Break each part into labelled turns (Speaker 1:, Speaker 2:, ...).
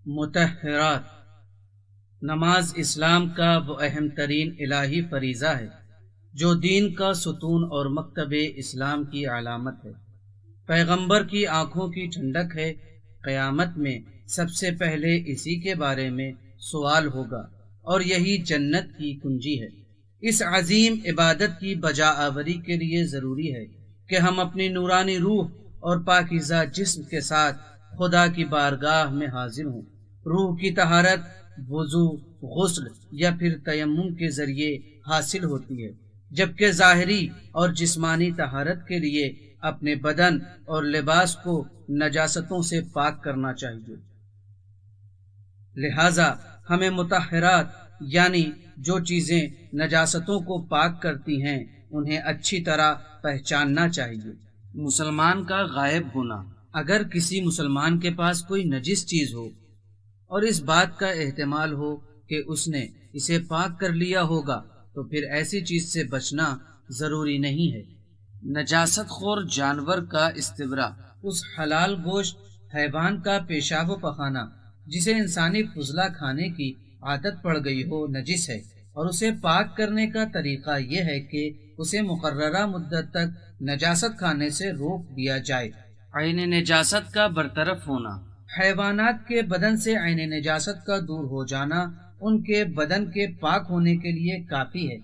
Speaker 1: مطہرات۔ نماز اسلام کا وہ اہم ترین الہی فریضہ ہے جو دین کا ستون اور مکتب اسلام کی علامت ہے۔ پیغمبر کی آنکھوں کی ٹھنڈک ہے۔ قیامت میں سب سے پہلے اسی کے بارے میں سوال ہوگا اور یہی جنت کی کنجی ہے۔ اس عظیم عبادت کی بجا آوری کے لیے ضروری ہے کہ ہم اپنی نورانی روح اور پاکیزہ جسم کے ساتھ خدا کی بارگاہ میں حاضر ہوں۔ روح کی طہارت وضو، غسل یا پھر تیمم کے ذریعے حاصل ہوتی ہے، جبکہ ظاہری اور جسمانی طہارت کے لیے اپنے بدن اور لباس کو نجاستوں سے پاک کرنا چاہیے۔ لہذا ہمیں مطہرات یعنی جو چیزیں نجاستوں کو پاک کرتی ہیں انہیں اچھی طرح پہچاننا چاہیے۔ مسلمان کا غائب ہونا۔ اگر کسی مسلمان کے پاس کوئی نجس چیز ہو اور اس بات کا احتمال ہو کہ اس نے اسے پاک کر لیا ہوگا تو پھر ایسی چیز سے بچنا ضروری نہیں ہے۔ نجاست خور جانور کا استبرا، اس حلال گوشت حیوان کا پیشاب و پخانہ جسے انسانی فضلہ کھانے کی عادت پڑ گئی ہو نجس ہے، اور اسے پاک کرنے کا طریقہ یہ ہے کہ اسے مقررہ مدت تک نجاست کھانے سے روک دیا جائے۔ عین نجاست کا برطرف ہونا۔ حیوانات کے بدن سے عین نجاست کا دور ہو جانا ان کے بدن کے پاک ہونے کے لیے کافی ہے۔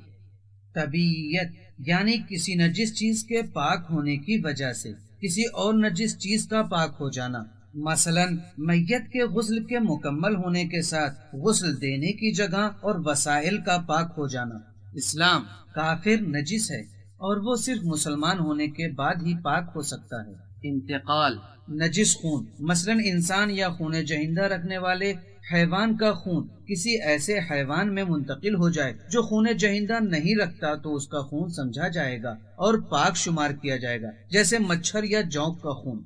Speaker 1: طبیعیت یعنی کسی نجس چیز کے پاک ہونے کی وجہ سے کسی اور نجس چیز کا پاک ہو جانا، مثلا میت کے غسل کے مکمل ہونے کے ساتھ غسل دینے کی جگہ اور وسائل کا پاک ہو جانا۔ اسلام کافر نجس ہے اور وہ صرف مسلمان ہونے کے بعد ہی پاک ہو سکتا ہے۔ انتقال۔ نجس خون، مثلا انسان یا خون جہندہ رکھنے والے حیوان کا خون کسی ایسے حیوان میں منتقل ہو جائے جو خون جہندہ نہیں رکھتا تو اس کا خون سمجھا جائے گا اور پاک شمار کیا جائے گا، جیسے مچھر یا جونک کا خون۔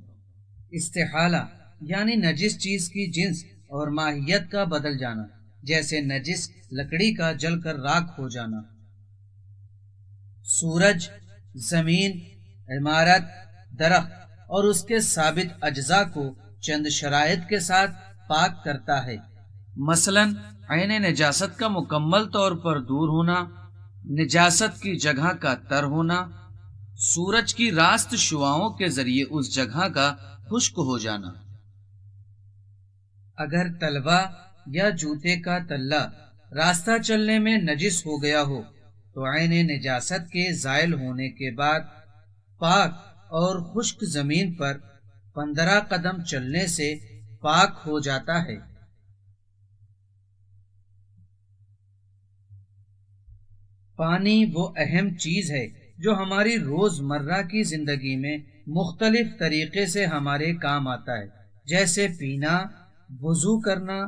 Speaker 1: استحالہ یعنی نجس چیز کی جنس اور ماہیت کا بدل جانا، جیسے نجس لکڑی کا جل کر راکھ ہو جانا۔ سورج، زمین، عمارت، درخت اور اس کے ثابت اجزاء کو چند شرائط کے ساتھ پاک کرتا ہے، مثلا عین نجاست کا مکمل طور پر دور ہونا، نجاست کی جگہ کا تر ہونا، سورج کی راست شعاؤں کے ذریعے اس جگہ کا خشک ہو جانا۔ اگر تلوا یا جوتے کا تلہ راستہ چلنے میں نجس ہو گیا ہو تو عین نجاست کے زائل ہونے کے بعد پاک اور خشک زمین پر 15 قدم چلنے سے پاک ہو جاتا ہے۔ پانی وہ اہم چیز ہے جو ہماری روز مرہ کی زندگی میں مختلف طریقے سے ہمارے کام آتا ہے، جیسے پینا، وضو کرنا،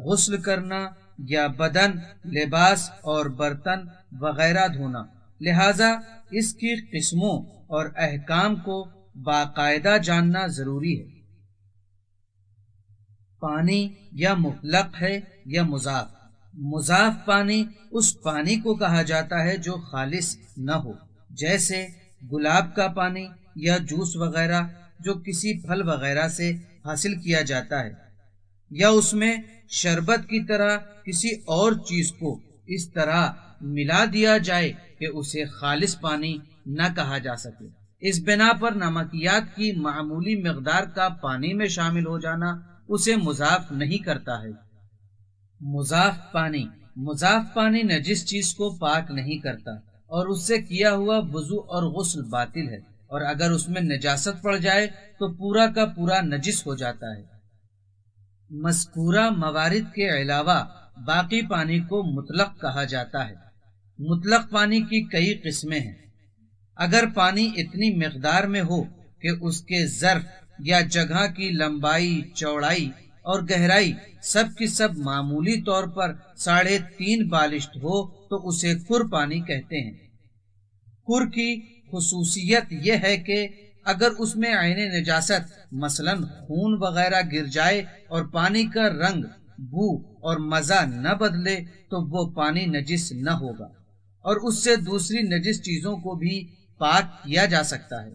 Speaker 1: غسل کرنا یا بدن، لباس اور برتن وغیرہ دھونا۔ لہذا اس کی قسموں اور احکام کو باقاعدہ جاننا ضروری ہے۔ پانی یا مطلق ہے یا مضاف۔ مضاف پانی اس پانی کو کہا جاتا ہے جو خالص نہ ہو، جیسے گلاب کا پانی یا جوس وغیرہ جو کسی پھل وغیرہ سے حاصل کیا جاتا ہے، یا اس میں شربت کی طرح کسی اور چیز کو اس طرح ملا دیا جائے کہ اسے خالص پانی نہ کہا جا سکے۔ اس بنا پر نمکیات کی معمولی مقدار کا پانی میں شامل ہو جانا اسے مضاف نہیں کرتا ہے۔ مضاف پانی نجس چیز کو پاک نہیں کرتا اور اس سے کیا ہوا وضو اور غسل باطل ہے، اور اگر اس میں نجاست پڑ جائے تو پورا کا پورا نجس ہو جاتا ہے۔ مذکورہ موارد کے علاوہ باقی پانی کو مطلق کہا جاتا ہے۔ مطلق پانی کی کئی قسمیں ہیں۔ اگر پانی اتنی مقدار میں ہو کہ اس کے ظرف یا جگہ کی لمبائی، چوڑائی اور گہرائی سب کی سب معمولی طور پر 3.5 بالشت ہو تو اسے کر پانی کہتے ہیں۔ کر کی خصوصیت یہ ہے کہ اگر اس میں عین نجاست مثلا خون وغیرہ گر جائے اور پانی کا رنگ، بو اور مزہ نہ بدلے تو وہ پانی نجس نہ ہوگا، اور اس سے دوسری نجس چیزوں کو بھی پاک کیا جا سکتا ہے۔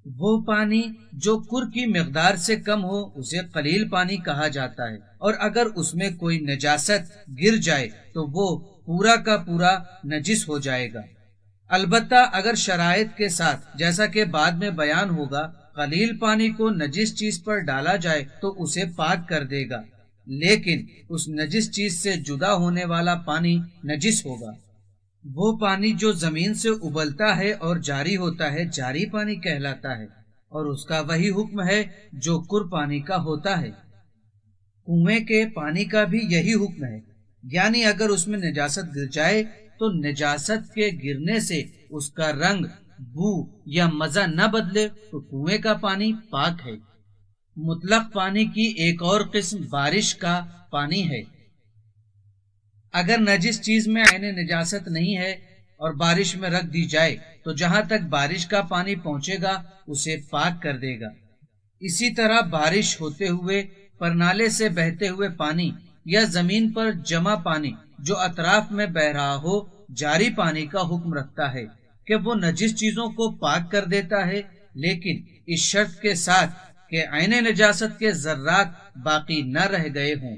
Speaker 1: وہ پانی جو kur کی مقدار سے کم ہو اسے قلیل پانی کہا جاتا ہے، اور اگر اس میں کوئی نجاست گر جائے تو وہ پورا کا پورا نجس ہو جائے گا۔ البتہ اگر شرائط کے ساتھ، جیسا کہ بعد میں بیان ہوگا، قلیل پانی کو نجس چیز پر ڈالا جائے تو اسے پاک کر دے گا، لیکن اس نجس چیز سے جدا ہونے والا پانی نجس ہوگا۔ وہ پانی جو زمین سے ابلتا ہے اور جاری ہوتا ہے جاری پانی کہلاتا ہے، اور اس کا وہی حکم ہے جو kur پانی کا ہوتا ہے۔ کنویں کے پانی کا بھی یہی حکم ہے، یعنی اگر اس میں نجاست گر جائے تو نجاست کے گرنے سے اس کا رنگ، بو یا مزہ نہ بدلے تو کنویں کا پانی پاک ہے۔ مطلق پانی کی ایک اور قسم بارش کا پانی ہے۔ اگر نجس چیز میں عین نجاست نہیں ہے اور بارش میں رکھ دی جائے تو جہاں تک بارش کا پانی پہنچے گا اسے پاک کر دے گا۔ اسی طرح بارش ہوتے ہوئے پرنالے سے بہتے ہوئے پانی یا زمین پر جمع پانی جو اطراف میں بہ رہا ہو جاری پانی کا حکم رکھتا ہے کہ وہ نجس چیزوں کو پاک کر دیتا ہے، لیکن اس شرط کے ساتھ کہ عین نجاست کے ذرات باقی نہ رہ گئے ہوں۔